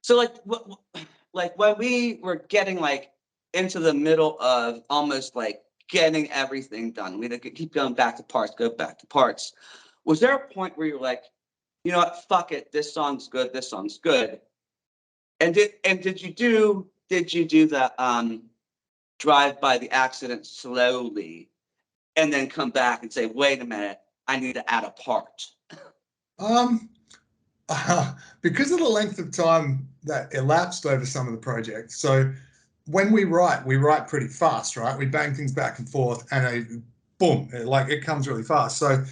So like when we were getting like into the middle of almost like getting everything done, we keep going back to parts, go back to parts. Was there a point where you're like, you know what, fuck it, this song's good, this song's good. And did you do the drive by the accident slowly and then come back and say, wait a minute, I need to add a part? Um, because of the length of time that elapsed over some of the projects. So when we write pretty fast, right? We bang things back and forth, and boom, it comes really fast. So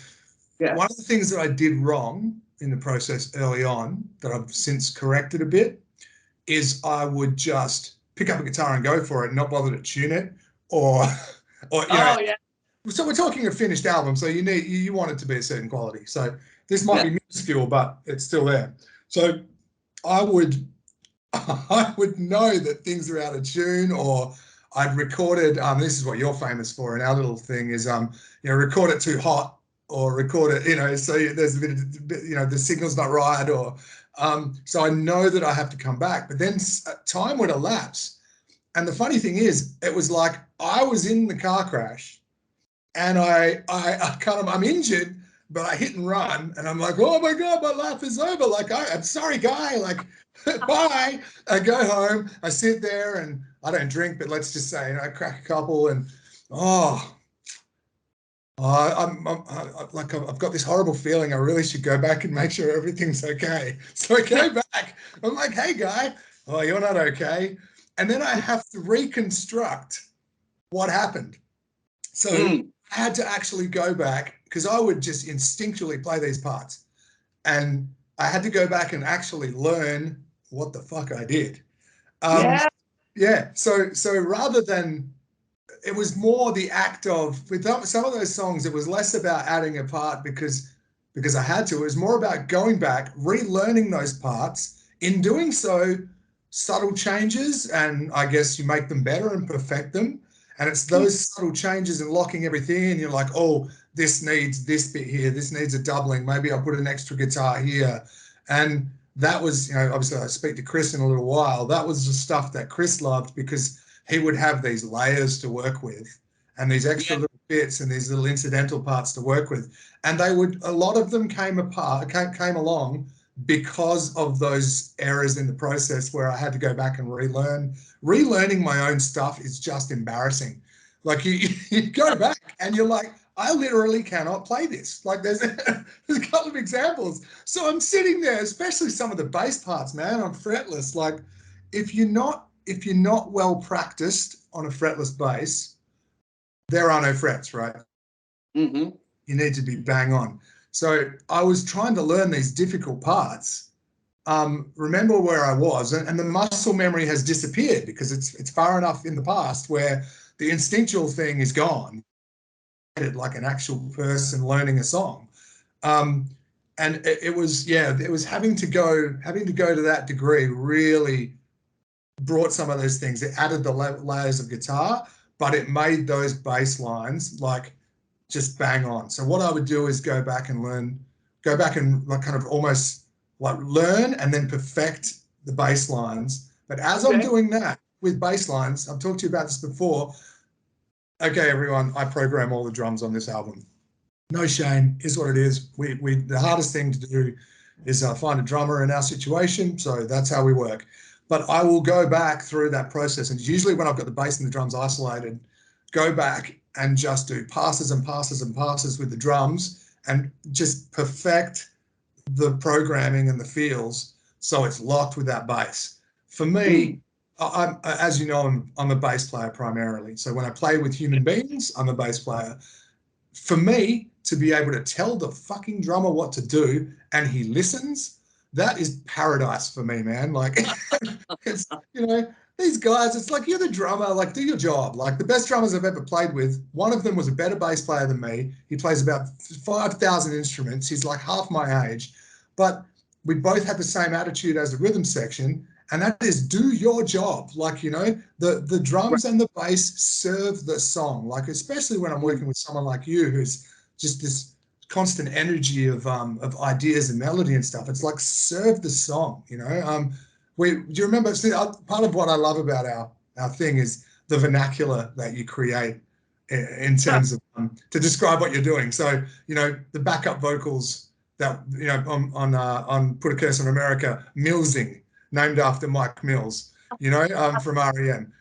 Yeah. one of the things that I did wrong in the process early on that I've since corrected a bit is I would just pick up a guitar and go for it, and not bother to tune it, or Yeah. So we're talking a finished album, so you want it to be a certain quality. So this might be minuscule, but it's still there. So I would know that things are out of tune, or I'd recorded. This is what you're famous for, and our little thing is record it too hot, or record it, so there's a bit of, the signal's not right, or so I know that I have to come back. But then time would elapse, and the funny thing is, it was like I was in the car crash. And I'm injured, but I hit and run, and I'm like, oh my God, my life is over. Like, I'm sorry, guy. Like, bye. I go home. I sit there, and I don't drink, but let's just say, I crack a couple, and I've got this horrible feeling. I really should go back and make sure everything's okay. So I go back. I'm like, hey, guy. Oh, you're not okay. And then I have to reconstruct what happened. So I had to actually go back, because I would just instinctually play these parts, and I had to go back and actually learn what the fuck I did. So rather than, it was more the act of, with some of those songs, it was less about adding a part because I had to. It was more about going back, relearning those parts. In doing so, subtle changes, and I guess you make them better and perfect them. And it's those subtle changes and locking everything in. You're like, oh, this needs this bit here. This needs a doubling. Maybe I'll put an extra guitar here. And that was, obviously I speak to Chris in a little while. That was the stuff that Chris loved, because he would have these layers to work with and these extra little bits and these little incidental parts to work with. And a lot of them came along because of those errors in the process where I had to go back and relearn. Relearning my own stuff is just embarrassing. Like you go back and you're like, I literally cannot play this. Like there's a couple of examples. So I'm sitting there, especially some of the bass parts, man, I'm fretless. Like if you're not well practiced on a fretless bass, there are no frets, right? Mm-hmm. You need to be bang on. So I was trying to learn these difficult parts, remember where I was, and the muscle memory has disappeared because it's far enough in the past where the instinctual thing is gone. Like an actual person learning a song, and it was having to go to that degree really brought some of those things. It added the layers of guitar, but it made those bass lines like just bang on. So what I would do is go back and like kind of almost like learn and then perfect the bass lines. But as I'm doing that with bass lines, I've talked to you about this before. Okay, everyone, I program all the drums on this album. No shame, is what it is. We the hardest thing to do is find a drummer in our situation, so that's how we work. But I will go back through that process, and usually when I've got the bass and the drums isolated, go back and just do passes and passes and passes with the drums and just perfect the programming and the feels so it's locked with that bass. For me, as you know, I'm a bass player primarily. So when I play with human beings, I'm a bass player. For me to be able to tell the fucking drummer what to do and he listens, that is paradise for me, man. Like, it's, these guys, it's like, you're the drummer, like, do your job. Like, the best drummers I've ever played with, one of them was a better bass player than me. He plays about 5,000 instruments. He's like half my age. But we both had the same attitude as the rhythm section, and that is do your job. Like, the drums and the bass serve the song. Like, especially when I'm working with someone like you who's just this constant energy of ideas and melody and stuff. It's like, serve the song, do you remember? See, part of what I love about our thing is the vernacular that you create in terms of to describe what you're doing. So, you know, the backup vocals that, you know, on Put a Curse on America, Millsing, named after Mike Mills, you know, from REM.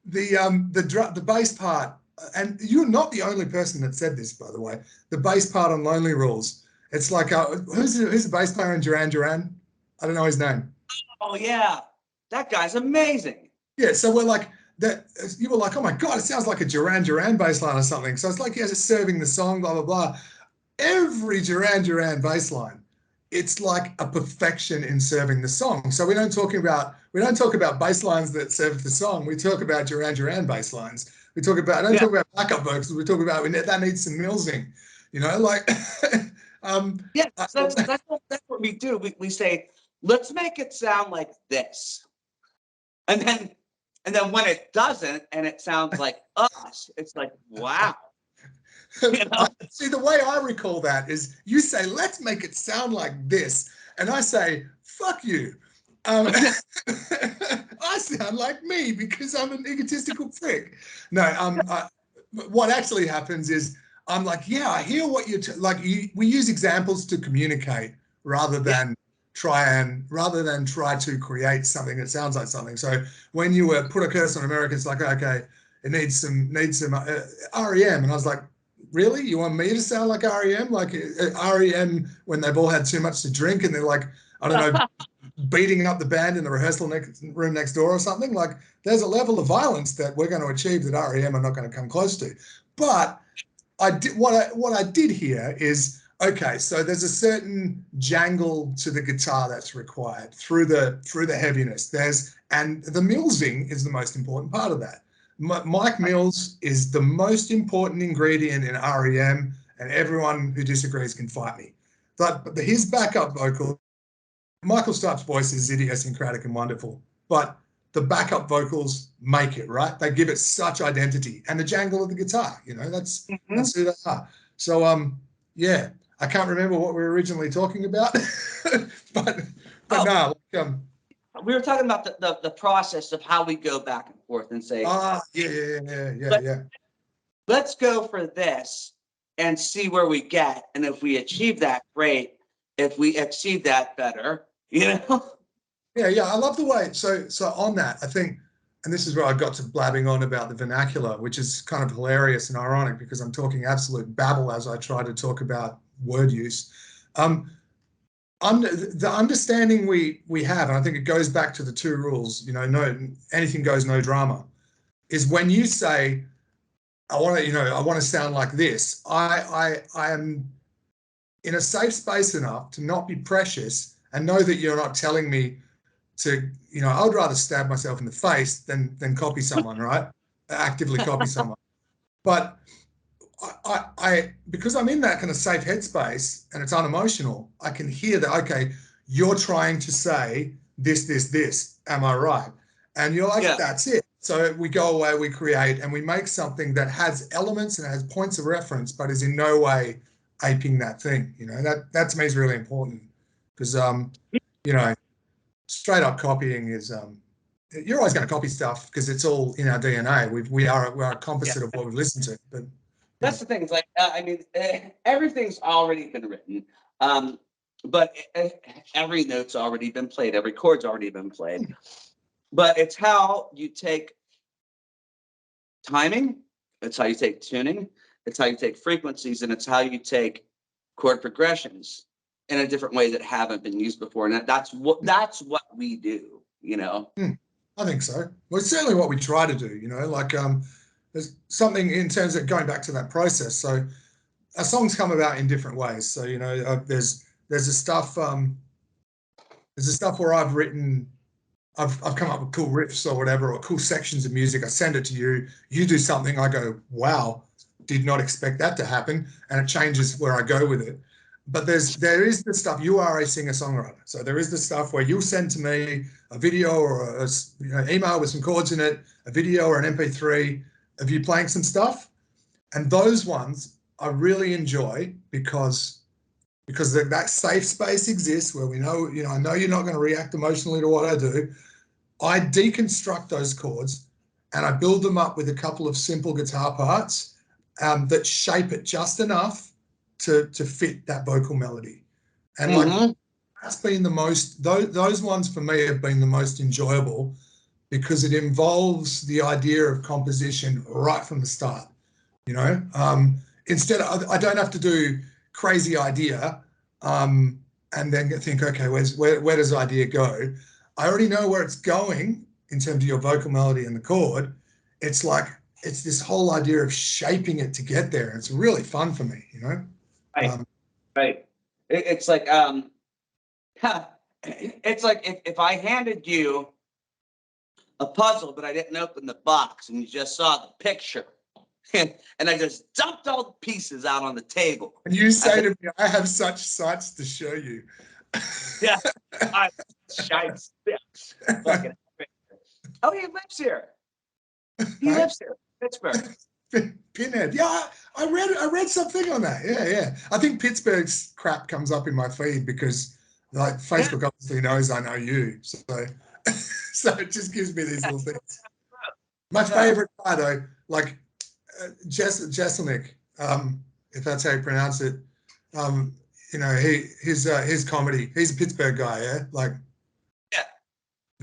The bass part, and you're not the only person that said this, by the way. The bass part on Lonely Rules, it's like who's the bass player in Duran Duran? I don't know his name. Oh yeah, that guy's amazing. Yeah, so we're like that. You were like, oh my god, it sounds like a Duran Duran bass line or something. So it's like you're just serving the song, blah blah blah. Every Duran Duran bass line, it's like a perfection in serving the song. So we don't talk about bass lines that serve the song. We talk about Duran Duran bass lines. We talk about talk about backup vocals. We talk about that needs some millsing, you know, like. Yeah, that's what we do. We say, let's make it sound like this, and then when it doesn't, and it sounds like us, it's like, wow. You know? See, the way I recall that is you say, let's make it sound like this. And I say, fuck you. I sound like me because I'm an egotistical prick. No, what actually happens is I'm like, yeah, I hear what you're we use examples to communicate rather than try to create something that sounds like something. So when you Put a Curse on America, it's like, okay, it needs some REM. And I was like, really? You want me to sound like REM? Like REM when they've all had too much to drink and they're like, I don't know, beating up the band in the rehearsal room next door or something? Like there's a level of violence that we're going to achieve that REM are not going to come close to. But what I did hear is, okay, so there's a certain jangle to the guitar that's required through the heaviness. And the millsing is the most important part of that. Mike Mills is the most important ingredient in REM, and everyone who disagrees can fight me. But his backup vocal, Michael Stipe's voice is idiosyncratic and wonderful, but the backup vocals make it, right? They give it such identity, and the jangle of the guitar, you know, that's who they are. So yeah, I can't remember what we were originally talking about, but no. We were talking about the process of how we go back and forth and say, yeah. Let's go for this and see where we get. And if we achieve that, great. If we exceed that, better, you know? Yeah. I love the way, so on that, I think, and this is where I got to blabbing on about the vernacular, which is kind of hilarious and ironic because I'm talking absolute babble as I try to talk about word use. The understanding we have, and I think it goes back to the two rules, you know, no anything goes, no drama, is when you say, I want to sound like this, I am in a safe space enough to not be precious and know that you're not telling me to, you know, I would rather stab myself in the face than copy someone, right? Actively copy someone. But I because I'm in that kind of safe headspace and it's unemotional, I can hear that, okay, you're trying to say this, am I right? And you're like, that's it. So we go away, we create, and we make something that has elements and has points of reference, but is in no way aping that thing. You know, that to me is really important because, you know, straight up copying is, you're always going to copy stuff because it's all in our DNA. We are a composite of what we listen to, but that's the thing. It's like, I mean, everything's already been written, but every note's already been played. Every chord's already been played. But it's how you take timing. It's how you take tuning. It's how you take frequencies, and it's how you take chord progressions in a different way that haven't been used before. And that's what we do. You know. I think so. Well, it's certainly what we try to do. You know, like there's something in terms of going back to that process. So our songs come about in different ways. So, you know, there's the stuff where I've come up with cool riffs or whatever, or cool sections of music. I send it to you. You do something. I go, wow, did not expect that to happen, and it changes where I go with it. But there is the stuff. You are a singer-songwriter, so there is the stuff where you'll send to me a video or a email with some chords in it, a video or an MP3 of you playing some stuff, and those ones I really enjoy because because that safe space exists where we know, I know you're not going to react emotionally to what I do. I deconstruct those chords and I build them up with a couple of simple guitar parts that shape it just enough to fit that vocal melody. And like that's been the most, those ones for me have been the most enjoyable because it involves the idea of composition right from the start. Instead of, I don't have to do crazy idea and then think, okay, where does idea go? I already know where it's going in terms of your vocal melody and the chord. It's like, it's this whole idea of shaping it to get there. It's really fun for me, Right. Right. It's like, it's like if I handed you a puzzle, but I didn't open the box and you just saw the picture and I just dumped all the pieces out on the table. And you say to me, I have such sights to show you. Yeah. Fucking. Oh, he lives here. He lives here, Pittsburgh. Pinhead. Yeah, I read something on that. Yeah. I think Pittsburgh's crap comes up in my feed because like Facebook obviously knows I know you. So so it just gives me these little things. My favorite guy though, like Jesselnick, if that's how you pronounce it. His comedy. He's a Pittsburgh guy, yeah? Like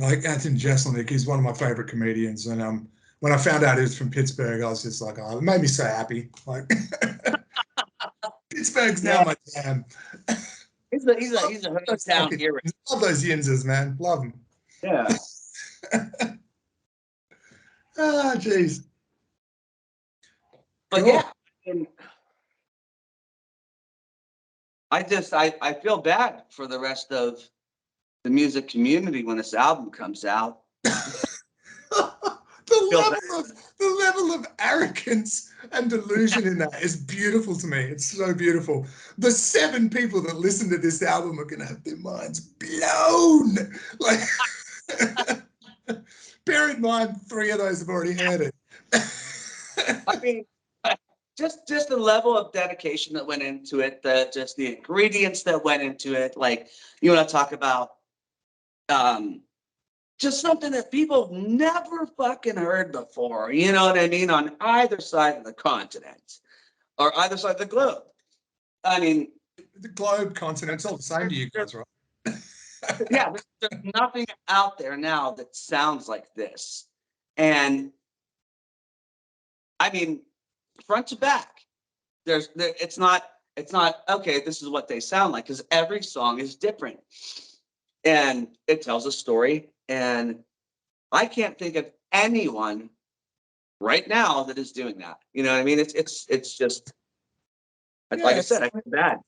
Anthony Jeselnik, he's one of my favorite comedians. And when I found out he was from Pittsburgh, I was just like, oh, it made me so happy. Like Pittsburgh's now my jam. He's a hometown hero. Love those Yinzers, man. Love them. Yeah. Jeez. But cool. Yeah, I feel bad for the rest of the music community when this album comes out. The level of arrogance and delusion in that is beautiful to me. It's so beautiful. The 7 people that listen to this album are going to have their minds blown. Like, bear in mind, 3 of those have already heard it. I mean, just the level of dedication that went into it, just the ingredients that went into it. Like, you want to talk about just something that people never fucking heard before, you know what I mean, on either side of the continent or either side of the globe. I mean, the globe, continent's all the same to you guys, right? Yeah, there's nothing out there now that sounds like this. And I mean, front to back, it's not okay, this is what they sound like, because every song is different and it tells a story. And I can't think of anyone right now that is doing that. You know what I mean? It's just like I said, I feel bad.